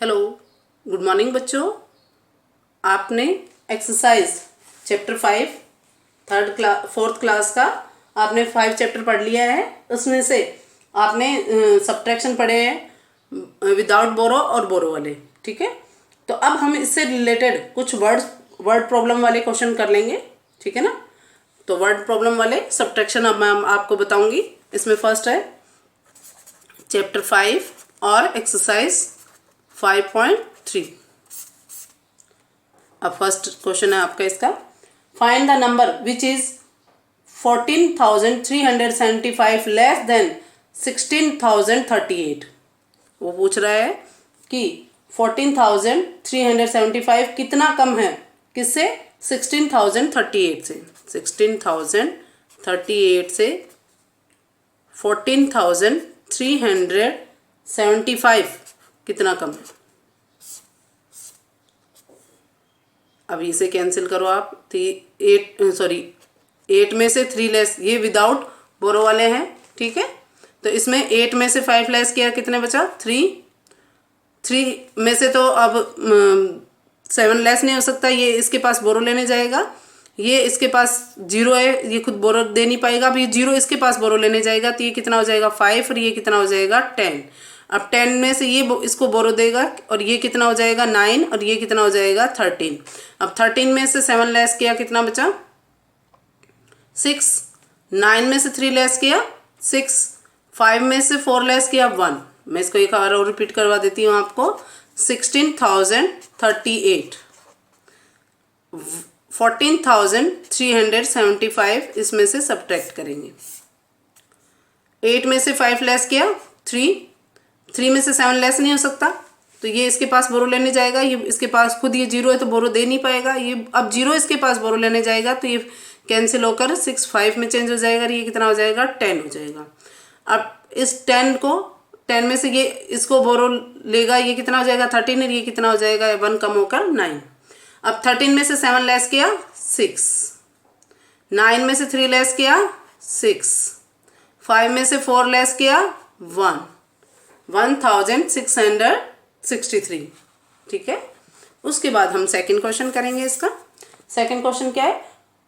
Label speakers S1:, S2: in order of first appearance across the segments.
S1: Hello, good morning बच्चों। आपने exercise chapter 5 fourth class का आपने 5 चैप्टर पढ़ लिया है। उसमें से आपने सब्ट्रैक्शन पढ़े हैं विदाउट बोरो और बोरो वाले, ठीक है। तो अब हम इससे रिलेटेड कुछ वर्ड प्रॉब्लम वाले क्वेश्चन कर लेंगे, ठीक है ना। तो वर्ड प्रॉब्लम वाले सब्ट्रैक्शन अब मैं आपको बताऊंगी। इसमें फर्स्ट है चैप्टर 5 और एक्सरसाइज 5.3। अब फर्स्ट क्वेश्चन है आपका इसका, find the number which is 14,375 less than 16,038। वो पूछ रहा है कि 14,375 कितना कम है किससे, 16,038 से। 16,038 से 14,375 कितना कम है। अब इसे कैंसिल करो आप। 8 में से 3 लेस, ये विदाउट बोरो वाले हैं, ठीक है। तो इसमें 8 में से 5 लेस किया, कितने बचा 3 में से तो अब 7 लेस नहीं हो सकता, ये इसके पास बोरो लेने जाएगा। ये इसके पास 0 है, ये खुद बोरो दे नहीं पाएगा। अब ये 0 इसके पास बोरो लेने जाएगा, तो ये कितना हो जाएगा 5 और ये कितना हो जाएगा 10। अब 10 में से ये इसको बोरो देगा और ये कितना हो जाएगा 9 और ये कितना हो जाएगा 13। अब 13 में से 7 लेस किया, कितना बचा 6। 9 में से 3 लेस किया 6। 5 में से 4 लेस किया 1। मैं इसको एक बार और रिपीट करवा देती हूँ आपको। 16,038 14,375 इसमें से सब्ट्रैक्ट करेंगे। 8 में से 5 लेस किया 3 में से 7 लेस नहीं हो सकता, तो ये इसके पास बोरो लेने जाएगा। ये इसके पास खुद ये 0 है तो बोरो दे नहीं पाएगा। ये अब 0 इसके पास बोरो लेने जाएगा, तो ये कैंसिल होकर 6 5 में चेंज हो जाएगा। ये कितना हो जाएगा 10 हो जाएगा। अब इस 10 में से ये इसको बोरो लेगा, ये कितना हो जाएगा 13 और ये कितना हो जाएगा 1 कम होकर 9। अब 13 में से 7 लेस किया 6। 9 में से 3 लेस किया 6। 5 में से 4 लेस किया 1। 1663, ठीक है। उसके बाद हम सेकंड क्वेश्चन करेंगे। इसका सेकंड क्वेश्चन क्या है,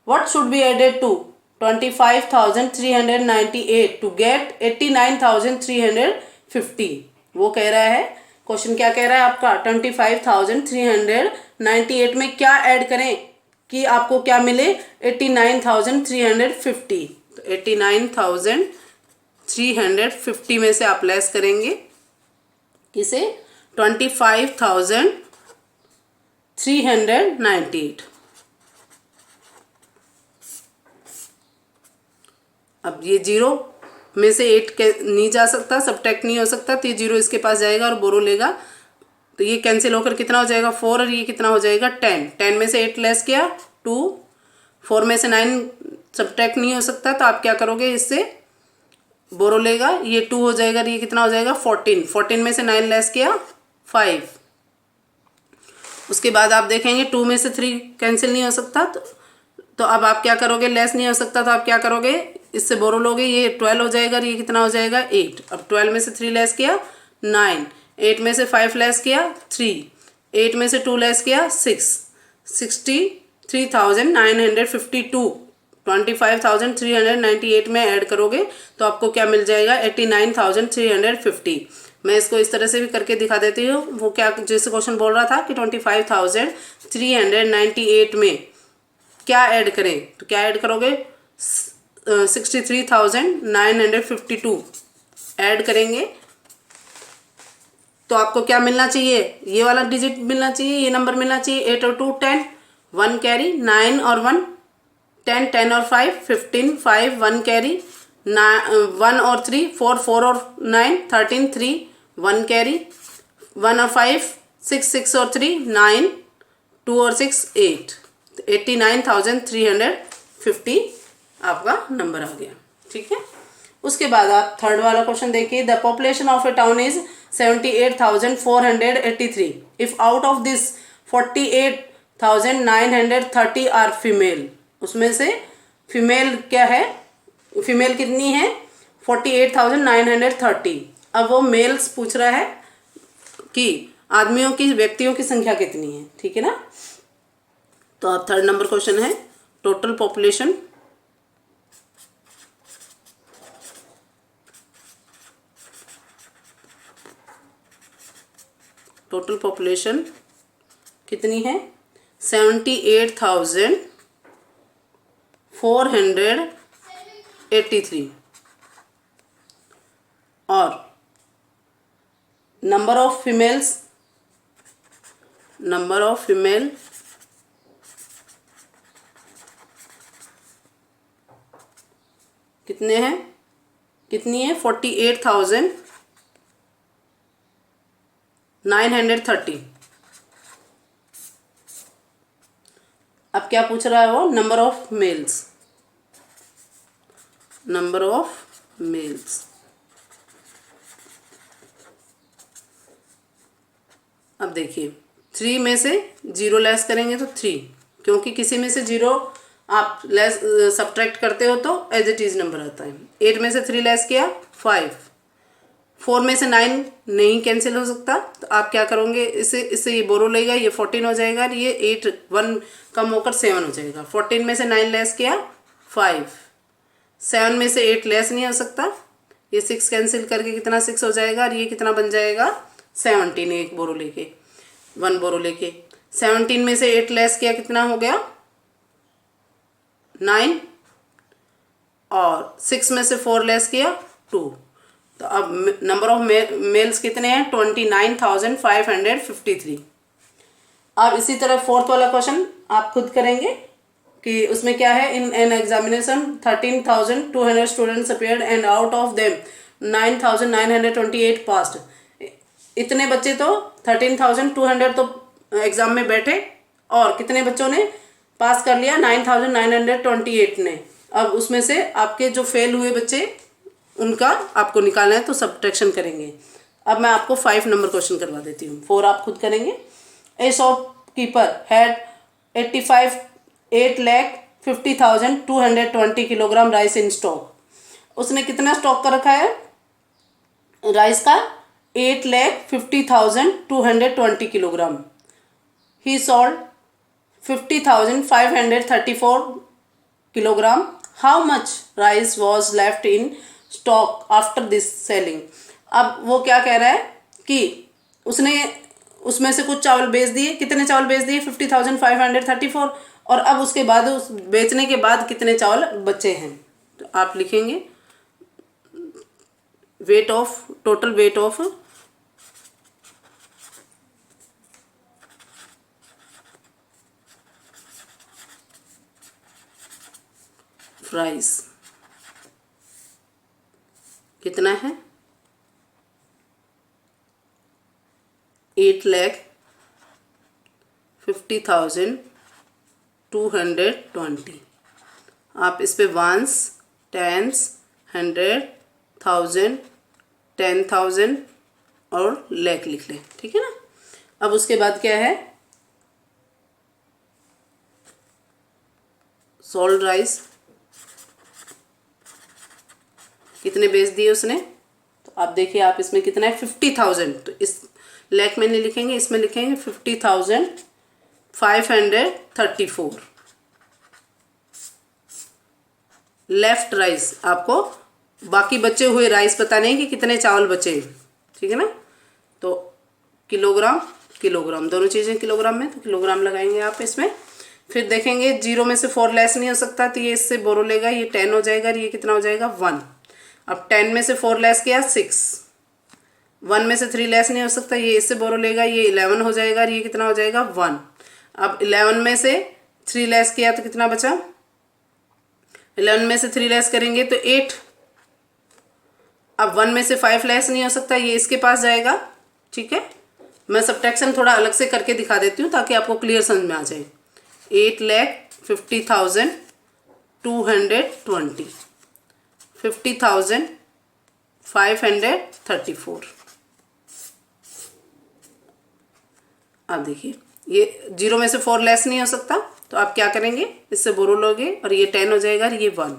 S1: what should be added to 25,398 to get 89,350। वो कह रहा है, क्वेश्चन क्या कह रहा है आपका, 25,398 में क्या ऐड करें कि आपको क्या मिले 89,350। तो 89,350 में से आप लेस करेंगे किसे, 25,398। अब ये 0 में से 8 नहीं जा सकता, सब्ट्रैक्ट नहीं हो सकता, तो ये 0 इसके पास जाएगा और बोरो लेगा, तो ये कैंसिल होकर कितना हो जाएगा 4 और ये कितना हो जाएगा 10। 10 में से 8 लेस किया 2। 4 में से 9 सब्ट्रैक्ट नहीं हो सकता, तो आप क्या करोगे, इससे बोरो लेगा, ये 2 हो जाएगा, ये कितना हो जाएगा 14। 14 में से 9 लेस किया 5। उसके बाद आप देखेंगे 2 में से 3 कैंसिल नहीं हो सकता, तो अब आप क्या करोगे, लेस नहीं हो सकता, तो आप क्या करोगे, इससे बोरो लोगे, ये 12 हो जाएगा, ये कितना हो जाएगा 8। अब 12 में से 3 लेस किया 9। 8 में से 5 लेस किया 3। 8 में से 2 लेस किया 6। 63,952 25,398 में ऐड करोगे तो आपको क्या मिल जाएगा 89,350। मैं इसको इस तरह से भी करके दिखा देती हूँ। वो क्या, जैसे क्वेश्चन बोल रहा था कि 25,398 में क्या ऐड करें, तो क्या ऐड करोगे 63,952 ऐड करेंगे, तो आपको क्या मिलना चाहिए, ये वाला डिजिट मिलना चाहिए, ये नंबर मिलना चाहिए। 8 और 2 10, 1 कैरी, 9 और 1 10, 10 और 5 15, 5 1 कैरी, 1 और 3 4, 4 और 9 13, 3 1 कैरी, 1 और 5 6, 6 और 3 9, 2 और 6 8। 89,350 आपका नंबर आ गया, ठीक है। उसके बाद आप थर्ड वाला क्वेश्चन देखिए, the population of a town is 78,483 if out of this 48,930 are female. उसमें से फीमेल क्या है, फीमेल कितनी है 48,930। अब वो मेल्स पूछ रहा है कि आदमियों की, व्यक्तियों की संख्या कितनी है, ठीक है ना। तो अब थर्ड नंबर क्वेश्चन है टोटल पॉपुलेशन कितनी है, 78,483 और नंबर ऑफ फीमेल कितनी है 48,930। अब क्या पूछ रहा है वो, नंबर ऑफ मेल्स। अब देखिए 3 में से 0 लेस करेंगे तो 3, क्योंकि किसी में से 0 आप लेस सब्ट्रैक्ट करते हो तो एज इट इज नंबर आता है। 8 में से 3 लेस किया 5, 4 में से 9 नहीं कैंसिल हो सकता, तो आप क्या करोगे, इससे ये बोरो लेगा, ये 14 हो जाएगा, ये 8 1 कम होकर 7 हो जाएगा। 14 में से 9 लेस किया 5, 7 में से 8 लेस नहीं हो सकता, ये 6 कैंसिल करके कितना 6 हो जाएगा, और ये कितना बन जाएगा 17, एक बोरो लेके 1 बोरो लेके। 17 में से 8 लेस किया कितना हो गया 9, और 6 में से 4 लेस किया 2। तो अब नंबर ऑफ मेल्स कितने हैं 29,553। अब इसी तरह फोर्थ वाला क्वेश्चन आप खुद करेंगे कि उसमें क्या है, in an examination 13,200 students appeared and out of them 9,928 passed. इतने बच्चे तो 13,200 तो एग्जाम में बैठे, और कितने बच्चों ने पास कर लिया 9,928 ने। अब उसमें से आपके जो फेल हुए बच्चे उनका आपको निकालना है, तो सब्ट्रैक्शन करेंगे। अब मैं आपको 5 नंबर क्वेश्चन करवा देती हूँ, 4 आप खुद करेंगे। ए shopkeeper had 8,50,220 kilogram rice in stock. उसने कितना स्टॉक कर रखा है राइस का 8,50,220 kilogram. He sold 50,534 kilogram. How much rice was left in stock after this selling. अब वो क्या कह रहा है कि उसने उसमें से कुछ चावल बेच दिए, कितने चावल बेच दिए 50,534, और अब उसके बाद उस बेचने के बाद कितने चावल बचे हैं। तो आप लिखेंगे टोटल वेट ऑफ राइस कितना है 8,50,220। आप इस पे वंस, टेंस, 100, 1000, 10,000 और लाख लिख लें, ठीक है ना। अब उसके बाद क्या है सोल्ड राइस कितने बेच दिए उसने। तो आप देखिए आप इसमें कितना है 50,000, तो इस लाख में नहीं लिखेंगे, इसमें लिखेंगे 50,534। लेफ्ट राइस, आपको बाकी बचे हुए राइस पता नहीं कि कितने चावल बचे, ठीक है ना। तो किलोग्राम दोनों चीज़ें किलोग्राम में, तो किलोग्राम लगाएंगे आप इसमें। फिर देखेंगे 0 में से 4 लेस नहीं हो सकता, तो ये इससे बोरो लेगा, ये 10 हो जाएगा, ये कितना हो जाएगा 1। अब 10 में से 4 लेस किया 6, 1 में से 3 लेस नहीं हो सकता, ये इससे बोरो लेगा, ये 11 हो जाएगा, ये कितना हो जाएगा 1। अब 11 में से 3 लेस किया तो कितना बचा, 11 में से 3 लेस करेंगे तो 8। अब 1 में से 5 लेस नहीं हो सकता, ये इसके पास जाएगा, ठीक है। मैं सब्ट्रैक्शन थोड़ा अलग से करके दिखा देती हूँ ताकि आपको क्लियर समझ में आ जाए। 8,50,220, 50,534। अब देखिए ये 0 में से 4 लेस नहीं हो सकता, तो आप क्या करेंगे, इससे बोरो लोगे और ये 10 हो जाएगा, ये 1।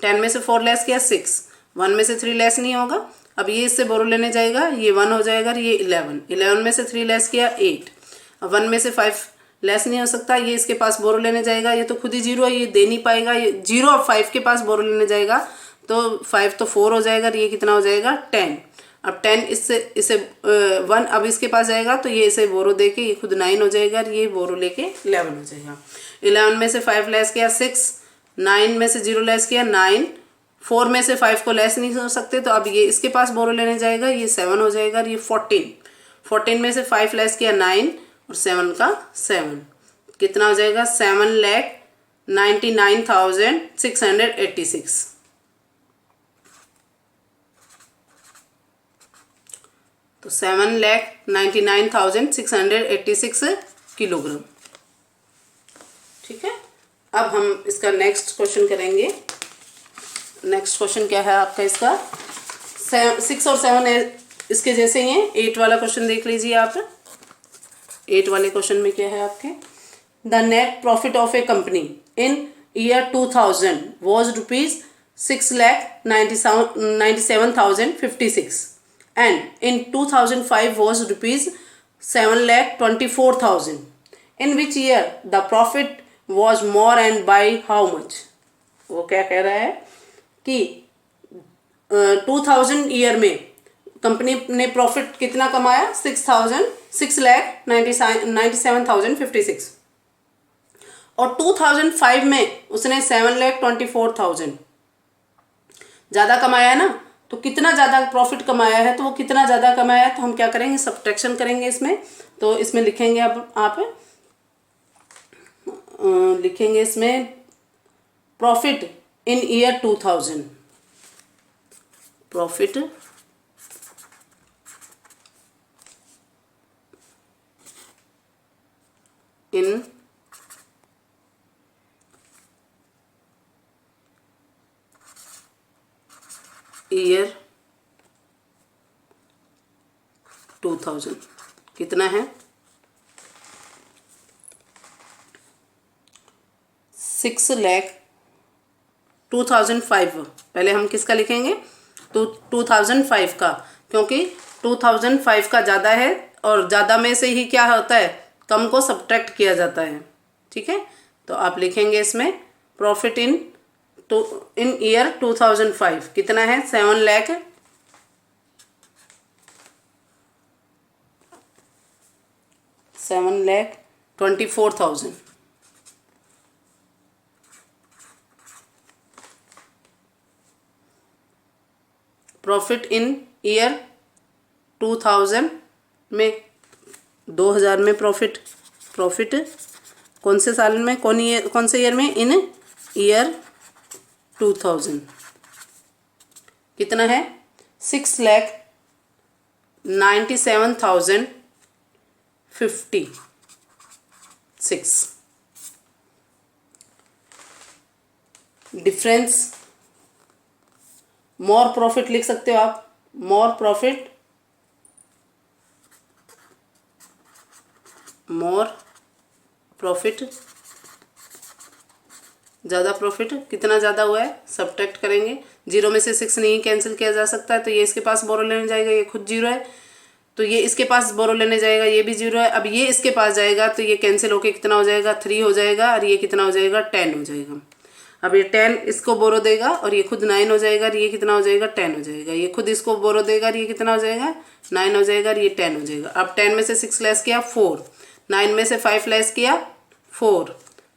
S1: 10 में से 4 लेस किया 6, 1 में से 3 लेस नहीं होगा, अब ये इससे बोरो लेने जाएगा, ये 1 हो जाएगा और ये 11, 11 में से 3 लेस किया 8, अब 1 में से 5 लेस नहीं हो सकता, ये इसके पास बोरो लेने जाएगा, ये तो खुद ही 0 है, ये दे नहीं पाएगा, ये 0 और 5 के पास बोरो लेने जाएगा तो 5 तो 4 हो जाएगा और ये कितना हो जाएगा 10। अब 10 इसे 1 अब इसके पास जाएगा तो ये इसे बोरो दे के ये खुद 9 हो जाएगा और ये बोरो लेके 11 हो जाएगा। 11 में से 5 लेस किया 6, 9 में से 0 लेस किया 9, 4 में से 5 को लेस नहीं हो सकते तो अब ये इसके पास बोरो लेने जाएगा, ये 7 हो जाएगा और ये 14, 14 में से 5 लेस किया 9 और 7 का 7, कितना हो जाएगा 7,99,686। तो 7,99,686 किलोग्राम। ठीक है, अब हम इसका नेक्स्ट क्वेश्चन करेंगे। नेक्स्ट क्वेश्चन क्या है आपका, इसका 6 और 7 इसके जैसे ही हैं। 8 वाला क्वेश्चन देख लीजिए आप। 8 वाले क्वेश्चन में क्या है आपके, the net profit of A company in year 2000 was ₹6,97,056 and in 2005 was ₹7,24,000. In which year the profit was more and by how much? वो क्या कह रहा है कि 2000 ईयर में कंपनी ने प्रॉफिट कितना कमाया, 6,97,056 और 2005 में उसने 7,24,000 ज़्यादा कमाया है ना, तो कितना ज़्यादा प्रॉफिट कमाया है, तो वो कितना ज़्यादा कमाया है, तो हम क्या करेंगे सब्ट्रैक्शन करेंगे इसमें। तो इसमें लिखेंगे अब आप लिखेंगे इसमें profit in year 2000, profit in year 2000 कितना है, 6,02,005। पहले हम किसका लिखेंगे, तो 2005 का, क्योंकि 2005 का ज़्यादा है और ज़्यादा में से ही क्या होता है, कम को सब्ट्रैक्ट किया जाता है। ठीक है, तो आप लिखेंगे इसमें प्रॉफिट इन ईयर 2005 कितना है, 7,24,000। प्रॉफिट इन ईयर 2000 में 2000 में प्रॉफिट कौन से साल में, कौन से ईयर में, इन ईयर 2000 कितना है, 6,97,056। डिफरेंस मोर प्रॉफिट लिख सकते हो आप, मोर प्रॉफिट ज़्यादा प्रॉफिट, कितना ज़्यादा हुआ है सब्ट्रैक्ट करेंगे, 0 में से 6 नहीं कैंसिल किया जा सकता है, तो ये इसके पास बोरो लेने जाएगा, ये खुद 0 है, तो ये इसके पास बोरो लेने जाएगा, ये भी 0 है। अब ये इसके पास जाएगा तो ये कैंसिल होके कितना हो जाएगा, 3 हो जाएगा और ये कितना हो जाएगा, 10 हो जाएगा। अब ये 10 इसको बोरो देगा और ये खुद 9 हो जाएगा और ये कितना हो जाएगा, 10 हो जाएगा। ये खुद इसको बोरो देगा और ये कितना हो जाएगा, 9 हो जाएगा और ये 10 हो जाएगा। अब 10 में से 6 लेस किया 4, 9 में से 5 लेस किया 4,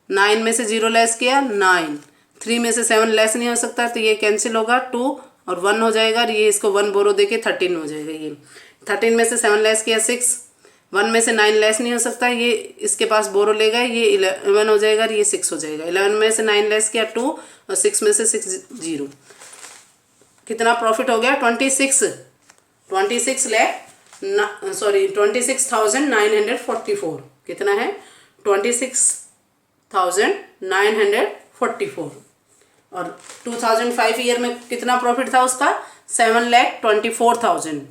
S1: 9 में से 0 लेस किया 9, 3 में से 7 लेस नहीं हो सकता तो ये कैंसिल होगा, 2 और 1 हो जाएगा और ये इसको 1 बोरो दे के 13 हो जाएगा। ये 13 में से 7 लेस किया 6, 1 में से 9 लेस नहीं हो सकता, ये इसके पास बोरो लेगा, ये 11 हो जाएगा और ये 6 हो जाएगा। 11 में से 9 लेस किया 2 और 6 में से 6 0, कितना प्रॉफिट हो गया, 26,944 कितना है, 26,944। और 2005 ईयर में कितना प्रॉफिट था उसका, 7,24,000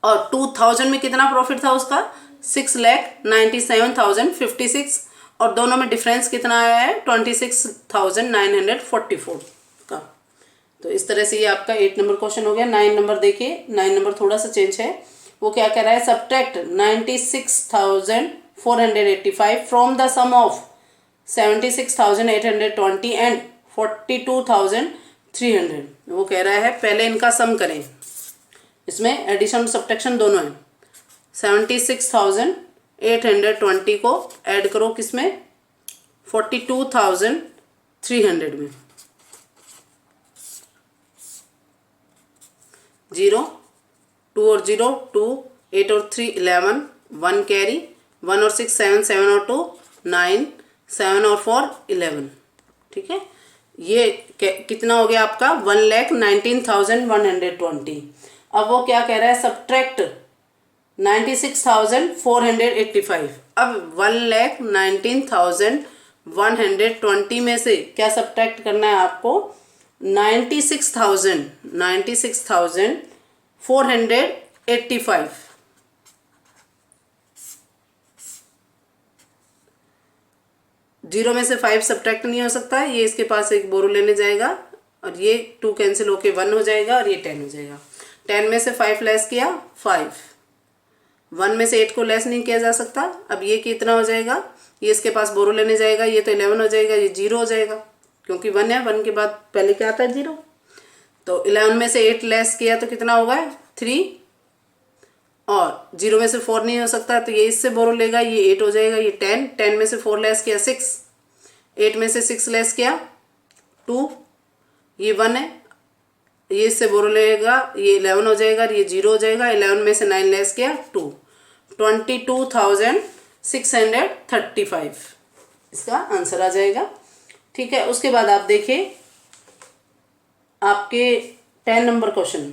S1: और 2000 में कितना प्रॉफिट था उसका, 6,97,056 और दोनों में डिफरेंस कितना आया है, 26,944 का। तो इस तरह से ये आपका 8 नंबर क्वेश्चन हो गया। 9 नंबर देखिए, 9 नंबर थोड़ा सा चेंज है। वो क्या कह रहा है, subtract 96,485 from the sum of 76,820 and 42,300। वो कह रहा है पहले इनका सम करें, इसमें एडिशन और सब्ट्रैक्शन दोनों है। 76,820 को ऐड करो किसमें, 42,300 में। 0 2 और 0 2, 8 और 3 11, 1 कैरी, 1 और 6 7, 7 और 2 9, 7 और 4 11। ठीक है, ये कितना हो गया आपका 1,19,120। अब वो क्या कह रहा है, सब्ट्रैक्ट 96,485। अब 1,19,120 में से क्या सब्ट्रैक्ट करना है आपको, 96,485। जीरो में से 5 सब्ट्रैक्ट नहीं हो सकता है, ये इसके पास एक बोरो लेने जाएगा और ये 2 कैंसिल होके 1 हो जाएगा और ये 10 हो जाएगा। 10 में से 5 लेस किया 5, 1 में से 8 को लेस नहीं किया जा सकता। अब ये कितना हो जाएगा, ये इसके पास बोरो लेने जाएगा, ये तो 11 हो जाएगा, ये 0 हो जाएगा क्योंकि 1 है, 1 के बाद पहले क्या आता है 0। तो 11 में से 8 लेस किया तो कितना होगा 3, और 0 में से 4 नहीं हो सकता तो ये इससे बोरो लेगा, ये 8 हो जाएगा, ये 10, 10 में से 4 लेस किया 6, 8 में से 6 लेस किया 2, ये 1 है, ये इससे बोरो लेगा, ये 11 हो जाएगा, ये 0 हो जाएगा। 11 में से 9 लेस किया 2, 22,635 इसका आंसर आ जाएगा। ठीक है, उसके बाद आप देखिए आपके 10 number question,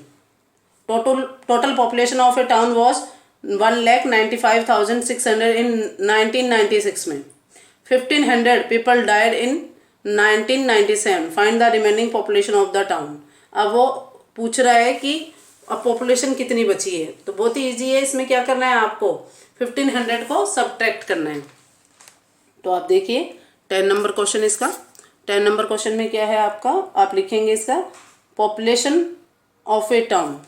S1: total population of a town was 1,95,600 इन 1996 में। 1,500 people died in 1997। Find the remaining population of the town. अब वो पूछ रहा है कि अब पॉपुलेशन कितनी बची है, तो बहुत ही ईजी है। इसमें क्या करना है आपको, 1,500 को सब्ट्रैक्ट करना है। तो आप देखिए 10 नंबर क्वेश्चन इसका, 10 नंबर क्वेश्चन में क्या है आपका, आप लिखेंगे इसका पॉपुलेशन ऑफ ए टाउन।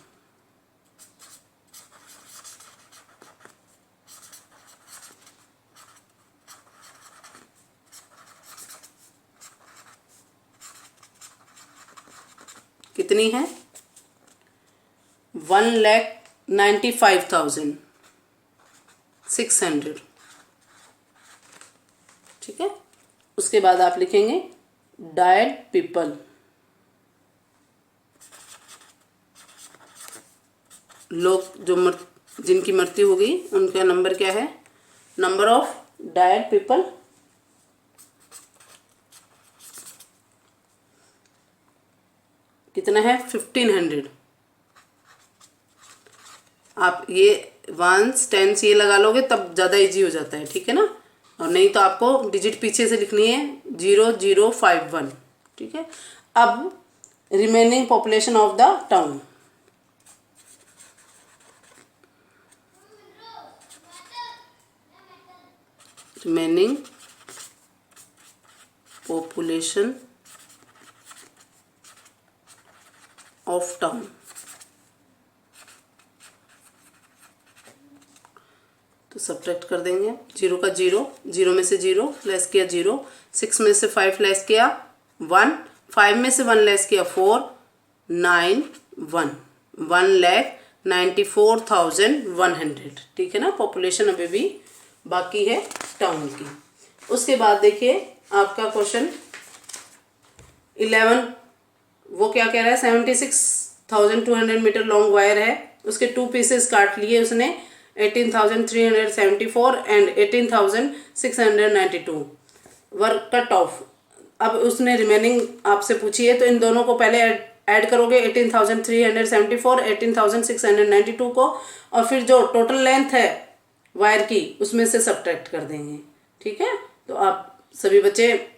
S1: कितनी है, 1,95,600। ठीक है, उसके बाद आप लिखेंगे डाइड पीपल, लोग जो जिनकी मृत्यु हो गई उनका नंबर क्या है, नंबर ऑफ डाइड पीपल कितना है 1,500। आप ये 1s 10s ये लगा लोगे तब ज़्यादा इजी हो जाता है, ठीक है ना, और नहीं तो आपको डिजिट पीछे से लिखनी है 0051। ठीक है, अब remaining population of the town, remaining population of town. तो सब्ट्रैक्ट कर देंगे, 0 का 0, 0 में से 0 लेस किया 0, 6 में से 5 लेस किया 1, 5 में से 1 लेस किया 4, 9 1, 1,94,100। ठीक है ना, पॉपुलेशन अभी भी बाकी है टाउन की। उसके बाद देखिए आपका क्वेश्चन 11, वो क्या कह रहा है, 76,200 मीटर लॉन्ग वायर है, उसके 2 पीसेस काट लिए उसने, 18,374 एंड 18,692 वर्क कट ऑफ। अब उसने रिमेनिंग आपसे पूछी है, तो इन दोनों को पहले ऐड करोगे, 18,374 18,692 को, और फिर जो टोटल लेंथ है वायर की उसमें से सब्ट्रैक्ट कर देंगे। ठीक है, तो आप सभी बच्चे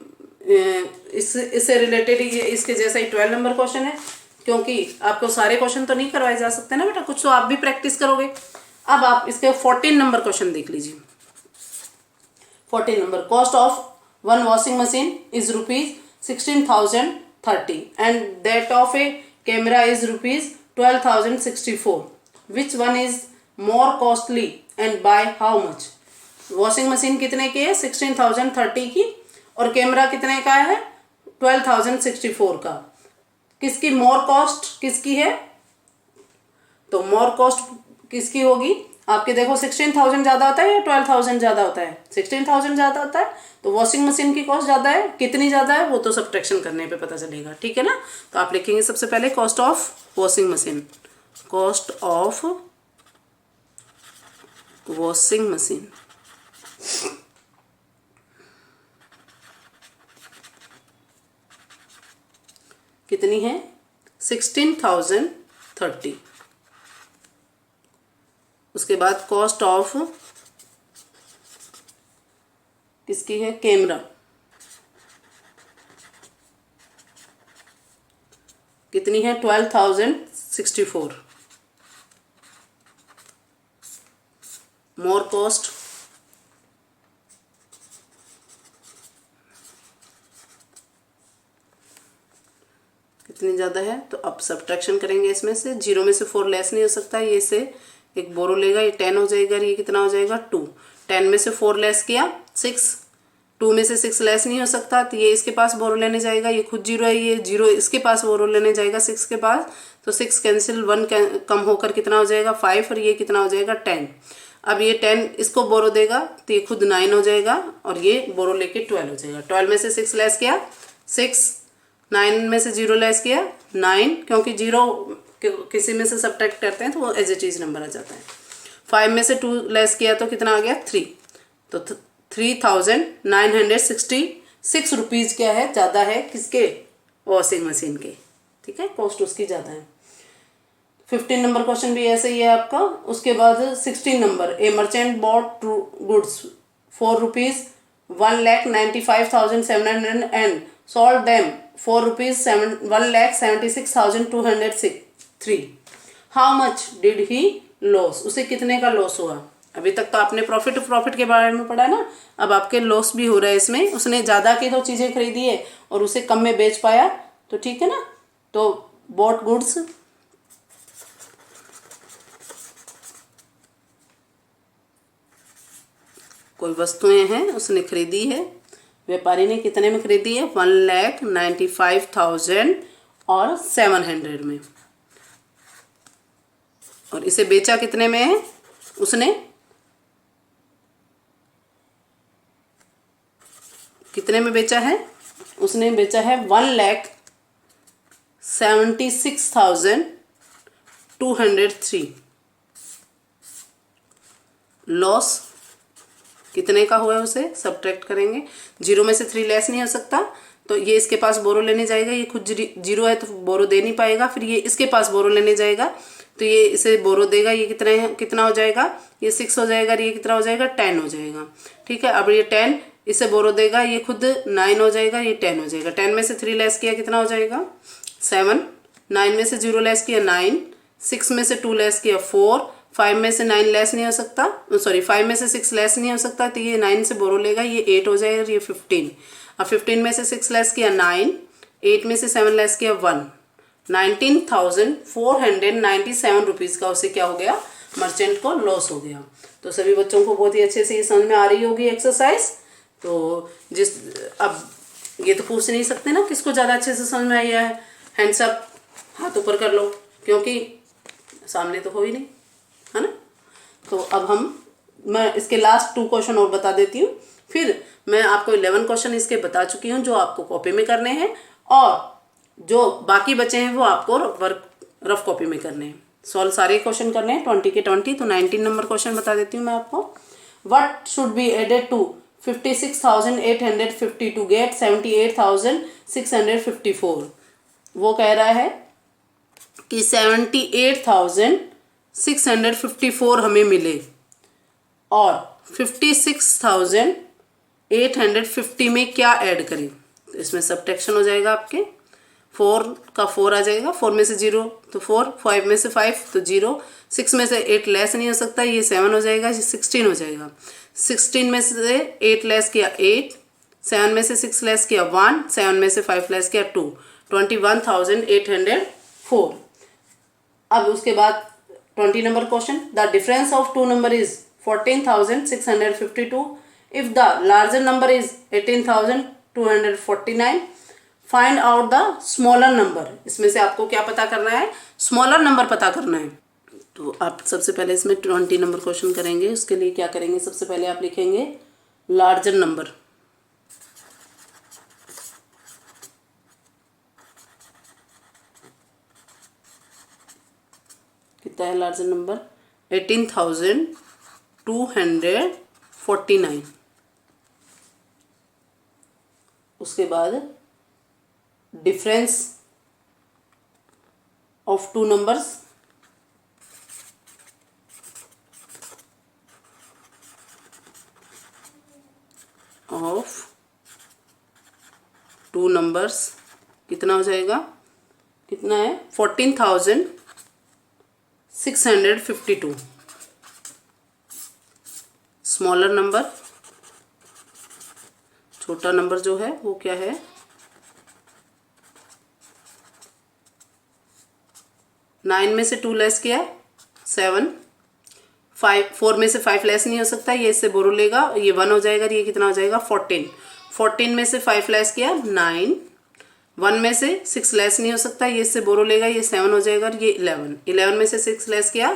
S1: इससे रिलेटेड ही इसके जैसा ही 12 नंबर क्वेश्चन है, क्योंकि आपको सारे क्वेश्चन तो नहीं करवाए जा सकते ना बेटा, कुछ तो आप भी प्रैक्टिस करोगे। अब आप इसके 14 नंबर क्वेश्चन देख लीजिए। 14 number, cost of one washing machine is ₹16,000 30 and that of a camera is rupees 12,064. Which one is more costly and by how much? Washing machine कितने की है? 16,030 की, और कैमरा कितने का है? 12,064 का. किसकी मोर कॉस्ट किसकी है? तो मोर कॉस्ट किसकी होगी आपके? देखो 16,000 ज़्यादा होता है या 12,000 ज़्यादा होता है? 16,000 ज़्यादा होता है, तो वॉशिंग मशीन की कॉस्ट ज़्यादा है. कितनी ज़्यादा है वो तो सब्ट्रैक्शन करने पे पता चलेगा, ठीक है ना. तो आप लिखेंगे सबसे पहले cost of washing machine. Cost of washing machine कितनी है? 16,030. उसके बाद कॉस्ट ऑफ किसकी है? कैमरा. कितनी है? 12,064. मोर कॉस्ट कितनी ज़्यादा है? तो अब सब्ट्रैक्शन करेंगे इसमें से. 0 में से 4 लेस नहीं हो सकता, ये से एक बोरो लेगा, ये 10 हो जाएगा, ये कितना हो जाएगा? 2. 10 में से 4 लेस किया 6. 2 में से 6 लेस नहीं हो सकता, तो ये इसके पास बोरो लेने जाएगा, ये खुद 0 है, ये 0 इसके पास बोरो लेने जाएगा 6 के पास, तो 6 कैंसिल, 1 कम होकर कितना हो जाएगा? 5, और ये कितना हो जाएगा? 10. अब ये 10 इसको बोरो देगा तो ये खुद 9 हो जाएगा, और ये बोरो लेके 12 हो जाएगा. 12 में से 6 लेस किया 6, 9 में से 0 लेस किया 9, क्योंकि 0 किसी में से सब्ट्रैक्ट करते हैं तो वो एज ए चीज नंबर आ जाता है. 5 में से 2 लेस किया तो कितना आ गया? 3. तो 3,966 रुपीज़ क्या है? ज़्यादा है किसके? वॉशिंग मशीन के, ठीक है. कॉस्ट उसकी ज़्यादा है. 15 नंबर क्वेश्चन भी ऐसे ही है आपका. उसके बाद 16 number, A merchant bought goods for rupees 1,95,700 and sold them for rupees 1,76,203. How much did he loss? उसे कितने का लॉस हुआ? अभी तक तो आपने प्रॉफिट के बारे में पढ़ा ना, अब आपके लॉस भी हो रहा है इसमें. उसने ज़्यादा की तो चीज़ें खरीदी है और उसे कम में बेच पाया, तो ठीक है ना. तो बॉट गुड्स कोई वस्तुएं हैं उसने खरीदी है, व्यापारी ने कितने में खरीदी है? 1,95,000 और 700 में, और इसे बेचा कितने में है? उसने कितने में बेचा है? उसने बेचा है 1,76,203. लॉस कितने का हुआ है उसे सब्ट्रैक्ट करेंगे. 0 में से 3 लेस नहीं हो सकता, तो ये इसके पास बोरो लेने जाएगा, ये खुद 0 है तो बोरो दे नहीं पाएगा. फिर ये इसके पास बोरो लेने जाएगा तो ये इसे बोरो देगा, ये कितना हो जाएगा? ये 6 हो जाएगा, ये कितना हो जाएगा? 10 हो जाएगा, ठीक है. अब ये 10 इसे बोरो देगा, ये खुद 9 हो जाएगा, ये 10 हो जाएगा. 10 में से 3 लेस किया कितना हो जाएगा? 7. 9 में से 0 लेस किया 9. 6 में से 2 लेस किया 4. 5 में से 9 लेस नहीं हो सकता, सॉरी 5 में से 6 लेस नहीं हो सकता, तो ये 9 से बोरो लेगा, ये 8 हो जाएगा, ये 15. अब 15 में से 6 लेस किया 9. 8 में से 7 लेस किया 1. 19,497 रुपीज़ का उसे क्या हो गया? मर्चेंट को लॉस हो गया. तो सभी बच्चों को बहुत ही अच्छे से ये समझ में आ रही होगी एक्सरसाइज. तो अब ये तो पूछ नहीं सकते ना किसको ज़्यादा अच्छे से समझ में आया है. हैंड्स अप, हाथ ऊपर कर लो, क्योंकि सामने तो हो ही नहीं, है ना. तो अब मैं इसके लास्ट 2 क्वेश्चन और बता देती हूँ, फिर मैं आपको 11 क्वेश्चन इसके बता चुकी हूँ जो आपको कॉपी में करने हैं, और जो बाकी बचे हैं वो आपको रफ कॉपी में करने हैं. सॉल्व सारे क्वेश्चन करने हैं 20 के 20. तो 19 नंबर क्वेश्चन बता देती हूँ मैं आपको. What should be added to 56,850 to get 78,654? वो कह रहा है कि 78,654 हमें मिले, और 56,850 में क्या ऐड करें? तो इसमें सब्ट्रैक्शन हो जाएगा आपके. 4 का 4 आ जाएगा, 4 में से 0 तो 4, 5 में से 5 तो 0, 6 में से 8 लेस नहीं हो सकता, ये 7 हो जाएगा, ये 16 हो जाएगा. 16 में से 8 लेस किया 8, 7 में से 6 लेस किया 1, 7 में से 5 लेस किया 2, 21,804। अब उसके बाद 20 number question, the difference of two number is 14,652 if the larger number is 18,249, find out the smaller number. इसमें से आपको क्या पता करना है, स्मॉलर नंबर पता करना है। तो आप सबसे पहले इसमें 20 नंबर क्वेश्चन करेंगे। उसके लिए क्या करेंगे, सबसे पहले आप लिखेंगे लार्जर नंबर। कितना है लार्जर नंबर, 18,249। उसके बाद डिफरेंस ऑफ टू नंबर्स, कितना हो जाएगा, कितना है 14,652। स्मॉलर नंबर, छोटा नंबर जो है वो क्या है, 9 में से 2 लेस किया 7, 4 में से 5 लेस नहीं हो सकता, ये इससे बोरो लेगा, ये 1 हो जाएगा, ये कितना हो जाएगा 14 में से 5 लेस किया 9, 1 में से 6 लेस नहीं हो सकता, ये इससे बोरो लेगा, ये 7 हो जाएगा, ये 11 में से 6 लेस किया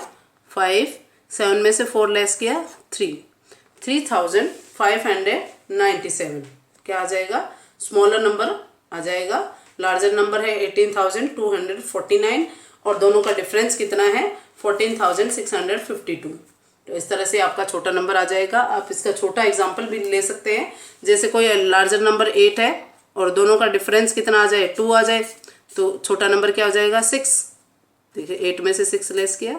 S1: 5, 7 में से 4 लेस किया 3,597। क्या आ जाएगा, स्मॉलर नंबर आ जाएगा। लार्जर नंबर है 18,249 और दोनों का डिफरेंस कितना है 14,652। तो इस तरह से आपका छोटा नंबर आ जाएगा। आप इसका छोटा एग्जाम्पल भी ले सकते हैं, जैसे कोई लार्जर नंबर 8 है और दोनों का डिफरेंस कितना आ जाए 2 आ जाए, तो छोटा नंबर क्या हो जाएगा 6। देखिए 8 में से 6 लेस किया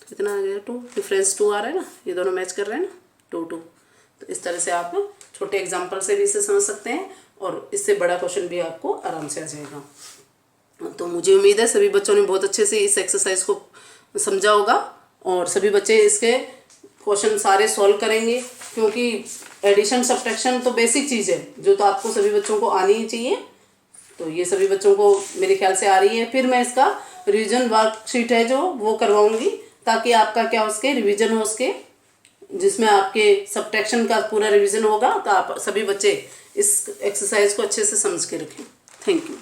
S1: कितना आ गया 2, डिफरेंस 2 आ रहा है ना, ये दोनों मैच कर रहे हैं ना 2 2। तो इस तरह से आप छोटे एग्जाम्पल से भी इसे समझ सकते हैं और इससे बड़ा क्वेश्चन भी आपको आराम से आ जाएगा। तो मुझे उम्मीद है सभी बच्चों ने बहुत अच्छे से इस एक्सरसाइज को समझा होगा और सभी बच्चे इसके क्वेश्चन सारे सॉल्व करेंगे, क्योंकि एडिशन सब्ट्रैक्शन तो बेसिक चीज़ है जो तो आपको सभी बच्चों को आनी ही चाहिए। तो ये सभी बच्चों को मेरे ख्याल से आ रही है। फिर मैं इसका रिवीजन वर्कशीट है जो वो करवाऊंगी, ताकि आपका क्या उसके रिवीजन हो, उसके जिसमें आपके सब्ट्रैक्शन का पूरा रिवीजन होगा, तो आप सभी बच्चे इस एक्सरसाइज को अच्छे से समझ के रखें। Thank you.